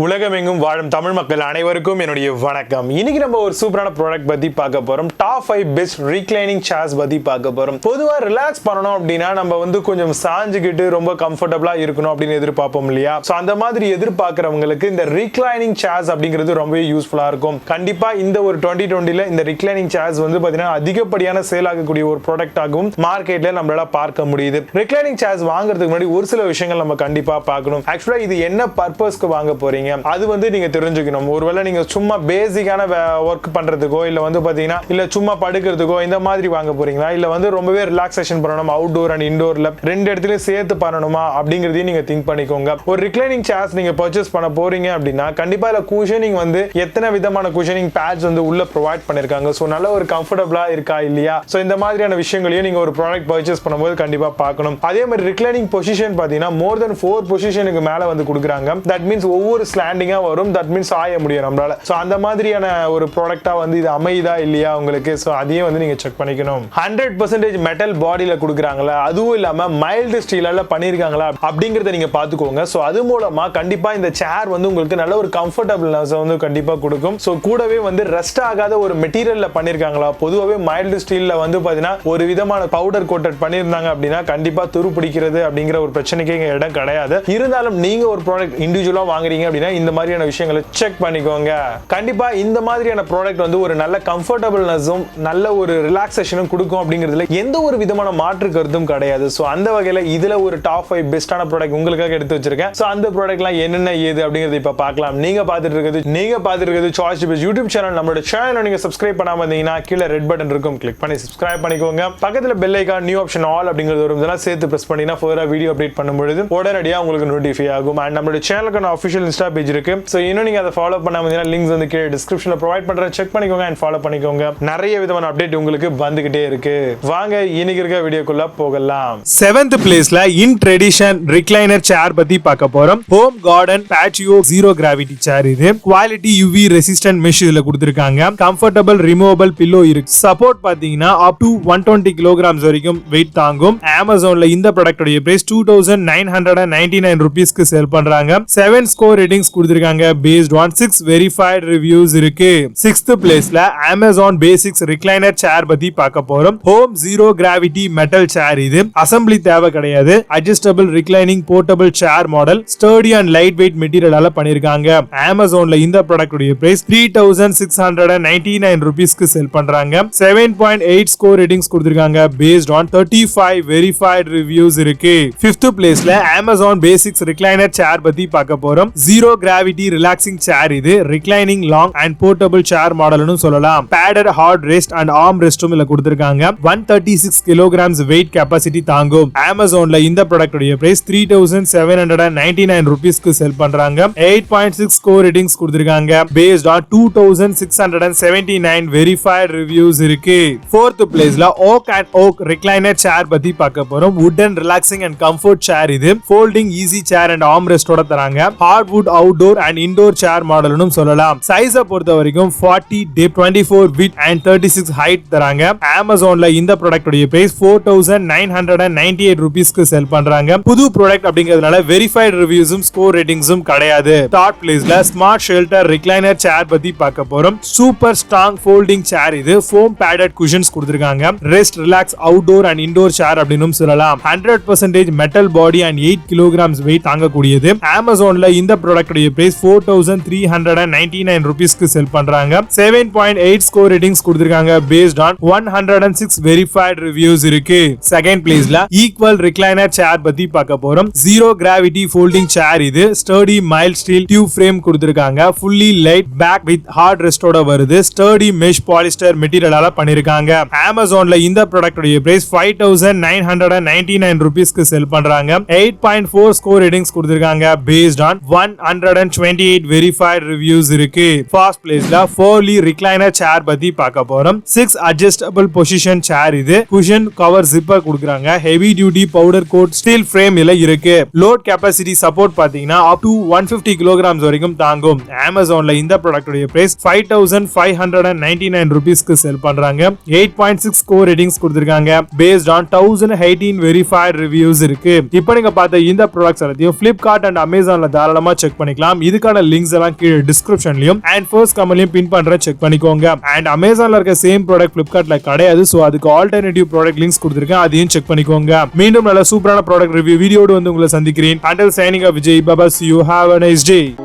உலகமெங்கும் வாழும் தமிழ் மக்கள் அனைவருக்கும் என்னுடைய வணக்கம். இன்னைக்கு நம்ம ஒரு சூப்பரான ப்ராடக்ட் பத்தி பார்க்க போறோம். டாப் 5 பெஸ்ட் reclining chairs பத்தி பார்க்க போறோம். பொதுவா ரிலாக்ஸ் பண்ணணும் அப்படின்னா நம்ம வந்து கொஞ்சம் சாஞ்சுக்கிட்டு ரொம்ப கம்ஃபர்டபுளா இருக்கணும் அப்படின்னு எதிர்பார்ப்போம் இல்லையா? சோ அந்த மாதிரி எதிர்பார்க்கறவங்களுக்கு இந்த reclining chairs அப்படிங்கிறது ரொம்பவே யூஸ்ஃபுல்லா இருக்கும். கண்டிப்பா இந்த ஒரு 2020ல இந்த reclining chairs வந்து பாத்தீங்கன்னா அதிகப்படியான சேல் ஆகக்கூடிய ஒரு ப்ராடக்ட் ஆகும் மார்க்கெட்ல நம்மளால பார்க்க முடியுது. reclining chairs வாங்குறதுக்கு முன்னாடி ஒரு சில விஷயங்கள் நம்ம கண்டிப்பா பார்க்கணும். ஆக்சுவலா இது என்ன பர்பஸ்க்கு வாங்க போறீங்க அது வந்து நீங்க தெரிஞ்சுக்கணும். ஒருவேளை நீங்க சும்மா பேசிக்கான வொர்க் பண்றதுக்கோ இல்ல வந்து பாத்தீங்கன்னா இல்ல சும்மா படுக்கிறதுக்கோ இந்த மாதிரி வாங்க போறீங்களா இல்ல வந்து ரொம்பவே ரிலாக்ஸேஷன் பண்ணணும் அவுட்டோர் அண்ட் இன்டோர்ல ரெண்டு இடத்துலயும் சேர்த்து பண்ணணுமா அப்படிங்கறதையும் நீங்க திங்க் பண்ணிக்கோங்க. ஒரு reclining chairs நீங்க பர்ச்சேஸ் பண்ண போறீங்க அப்படின்னா கண்டிப்பா இல்ல குஷனிங் வந்து எத்தனை விதமான குஷனிங் பேட்ஸ் வந்து உள்ள ப்ரொவைட் பண்ணிருக்காங்க. சோ நல்ல ஒரு கம்ஃபர்டபிளா இருக்கா இல்லையா? சோ இந்த மாதிரியான விஷயங்களையும் நீங்க ஒரு ப்ராடக்ட் பர்ச்சேஸ் பண்ணும்போது கண்டிப்பா பார்க்கணும். அதே மாதிரி reclining பொசிஷன் பாத்தீங்கன்னா மோர் தென் 4 பொசிஷனுக்கு மேல வந்து கொடுக்குறாங்க. தட் மீன்ஸ் ஒவ்வொரு ஸ்லாண்டிங்கா வரும். தட் மீன்ஸ் ஆய முடியும் நம்மளால. சோ அந்த மாதிரியான ஒரு ப்ராடக்ட்டா வந்து இது அமையுதா இல்லையா உங்களுக்கு? சோ அதையும் வந்து நீங்க செக் பண்ணிக்கணும். 100% மெட்டல் பாடியில கொடுக்குறாங்களா, அதுவும் இல்லாம மைல்டு ஸ்டீல்ல பண்ணிருக்காங்களா அப்படிங்கறத நீங்க பாத்துக்கோங்க. சோ அது மூலமா கண்டிப்பா இந்த சேர் வந்து உங்களுக்கு நல்ல ஒரு கம்ஃபர்டபிள்னஸ் வந்து கண்டிப்பா கொடுக்கும். சோ கூடவே வந்து ரஸ்ட் ஆகாத ஒரு மெட்டீரியல்ல பண்ணிருக்காங்களா? பொதுவாவே மைல்டு ஸ்டீல்ல வந்து பாத்தீங்கன்னா ஒரு விதமான பவுடர் கோட்டட் பண்ணிருந்தாங்க அப்படின்னா கண்டிப்பா துரு பிடிக்கிறது அப்படிங்கிற ஒரு பிரச்சனைக்கு இடம் கிடையாது. இருந்தாலும் நீங்க ஒரு ப்ராடக்ட் இண்டிவிஜுவலா வாங்குறீங்க அப்படின்னா இந்த மாதிரியான விஷயங்களை செக் பண்ணிக்கோங்க. கண்டிப்பா இந்த மாதிரியான ப்ராடக்ட் வந்து ஒரு நல்ல கம்ஃபர்டபிள்னஸும் நல்ல ஒரு ரிலாக்ஸேஷனும் கொடுக்கும் அப்படிங்கிறதுல எந்த ஒரு விதமான மாற்று கருத்தும் கிடையாது. சோ அந்த வகையில இதுல ஒரு டாப் 5 பெஸ்டான ப்ராடக்ட் உங்களுக்காக எடுத்து வச்சிருக்கேன். சோ அந்த ப்ராடக்ட்லாம் என்னென்ன ஏது அப்படிங்கறத இப்ப பார்க்கலாம். நீங்க பார்த்துட்டு இருக்கிறது சாய்ஸ் டிப்ஸ் யூடியூப் சேனல். நம்மளோட சேனலை நீங்க சப்ஸ்கிரைப் பண்ணாம இருந்தீங்கன்னா கீழே ரெட் பட்டன் இருக்கும், கிளிக் பண்ணி சப்ஸ்கிரைப் பண்ணிக்கோங்க. பக்கத்துல bell icon new option all அப்படிங்கிறது வரும். இதெல்லாம் சேர்த்து பிரஸ் பண்ணினா ஃபர்தரா வீடியோ அப்டேட் பண்ணும்போது உடனடியாக உங்களுக்கு நோட்டிஃபை ஆகும். அண்ட் நம்மளோட சேனலுக்கான ஆஃபிஷியல் இன்ஸ்டா பேஜ் இருக்கு. சோ இன்னும் நீங்க அதை ஃபாலோ பண்ணாம இருந்தீங்கன்னா லிங்க்ஸ் வந்து கீழே டிஸ்கிரிப்ஷன்ல ப்ரொவைட் பண்றேன், செக் பண்ணிக்கோங்க அண்ட் ஃபாலோ பண்ணிக்கோங்க. நிறைய விதமான அப்டேட் உங்களுக்கு வந்துகிட்டே இருக்கு. வாங்க இன்னைக்கு இருக்க வீடியோக்குள்ள போகலாம். 7th பிளேஸ்ல இன் ட்ரெடிஷன் recliner chair பத்தி பார்க்க போறோம். Home garden patio zero gravity chair. இது குவாலிட்டி UV ரெசிஸ்டன்ட் மெஷ் இதுல கொடுத்திருக்காங்க. கம்ஃபர்டபிள் ரிமூவபிள் பில்லோ இருக்கு. சப்போர்ட் பாத்தீங்கன்னா அப் டு 120 kg வரைக்கும் வெயிட் தாங்கும். Amazonல இந்த ப்ராடக்ட்டோட பிரைஸ் 2999 ரூபீஸ்க்கு சேல் பண்றாங்க. 7 ஸ்கோர் ரேட்டிங்ஸ் கொடுத்திருக்காங்க based on 6 verified reviews இருக்கு. 6th பிளேஸ்ல Amazon Basics Recliner Chair பத்தி பார்க்க போறோம். Home Zero Gravity Metal Chair. இது அசெம்பிளி தேவை கிடையாது. Adjustable Reclining Portable Chair Model. Sturdy and Lightweight மெட்டீரியலால பண்ணிருக்காங்க. Amazonல இந்த ப்ராடக்ட்டோட பிரைஸ் 3699 ரூபீஸ்க்கு சேல் பண்றாங்க. 7.8 ஸ்கோர் ரேட்டிங்ஸ் கொடுத்திருக்காங்க based on 35 verified reviews இருக்கு. 5th பிளேஸ்ல Amazon Basics Recliner Chair பத்தி பார்க்க போறோம். Zero Gravity Relaxing Chair. இது reclining long and portable chair மாடல்னு சொல்லலாம். padded hard rest and arm restum இல்ல கொடுத்திருக்காங்க. 136 kilograms weight capacity தாங்கும். Amazonல இந்த ப்ராடக்ட்டோட பிரைஸ் 3799 ரூபீஸ்க்கு சேல் பண்றாங்க. 8.6 ஸ்கோர் ரேட்டிங்ஸ் கொடுத்திருக்காங்க based on 2679 verified reviews இருக்கு. 4th பிளேஸ்ல Oak and Oak Recliner Chair பத்தி பார்க்க போறோம். wooden relaxing and comfort chair. இது folding easy chair and arm rest ஓட தராங்க. hardwood outdoor and indoor chair மாடல்னு சொல்லலாம். சைஸை பொறுத்த வரைக்கும் 40 depth, 24 width and 36 height தராங்க. Amazonல இந்த ப்ராடக்ட்டோட பிரைஸ் 4998 ரூபீஸ்க்கு சேல் பண்றாங்க. புது ப்ராடக்ட் அப்படிங்கிறதுனால வெரிஃபைட் ரிவ்யூஸும் ஸ்கோர் ரேட்டிங்ஸும் கிடையாது. டாப் பிளேஸ்ல ஸ்மார்ட் ஷெல்டர் recliner chair பத்தி பார்க்க போறோம். Super strong folding chair. இது foam padded cushions கொடுத்திருக்காங்க. Rest relax outdoor and indoor chair அப்படினு சொல்லலாம். 100% metal body and 8 kilograms weight தாங்கக்கூடியது. Amazonல இந்த ப்ராடக்ட்டோட பிரைஸ் 4399 ரூபீஸ்க்கு சேல் பண்றாங்க. 7.8 ஸ்கோர் ரேட்டிங்ஸ் கொடுத்திருக்காங்க based on 106 verified reviews இருக்கு. செகண்ட் பிளேஸ்ல ஈக்குவல் recliner chair பத்தி பார்க்க போறோம். Zero gravity folding chair. இது sturdy mild steel tube frame கொடுத்திருக்காங்க. fully light back with hard restோட வருது. ஸ்டர்டி mesh polyester மெட்டீரியலால பண்ணிருக்காங்க. Amazonல இந்த ப்ராடக்ட்டோட பிரைஸ் 5999 ரூபீஸ்க்கு சேல் பண்றாங்க. 8.4 ஸ்கோர் ரேட்டிங்ஸ் கொடுத்திருக்காங்க based on 128 verified reviews இருக்கு. ஃபர்ஸ்ட் பிளேஸ்ல Furlay Recliner Chair பத்தி பார்க்க போறோம். 6 adjustable position chair. இது cushion cover zipper கொடுக்கறாங்க. heavy duty powder coat steel frame ல இருக்கு. load capacity support பாத்தீங்கன்னா up to 150 kg வரைக்கும் தாங்கும். Amazonல இந்த ப்ராடக்ட்டோட பிரைஸ் 5599 ரூபீஸ்க்கு சேல் பண்றாங்க. 8.6 ஸ்கோர் ரேட்டிங்ஸ் கொடுத்திருக்காங்க based on 1018 verified reviews இருக்கு. இப்போ நீங்க பார்த்த இந்த ப்ராடக்ட்ஸ் எல்லாத்தையும் Flipkart and Amazonல தாராளமா செக் பண்ணிக்கலாம். இதுக்கான லிங்க்ஸ் எல்லாம் கீழே டிஸ்கிரிப்ஷன்லயும் அண்ட் ஃபர்ஸ்ட் கமெண்ட்லயும் பின் பண்றேன், செக் பண்ணிக்கோங்க. அண்ட் அமேசான்ல இருக்க சேம் ப்ராடக்ட் பிளிப்கார்ட்ல கிடையாது, சோ அதுக்கு ஆல்டர்னேட்டிவ் ப்ராடக்ட் லிங்க்ஸ் கொடுத்திருக்கேன், அதையும் செக் பண்ணிக்கோங்க. மீண்டும் நல்ல சூப்பரான ப்ராடக்ட் ரிவ்யூ வீடியோடு வந்து உங்களை சந்திக்கிறேன். Until signing off, Vijay, bye bye, see you, have a nice day.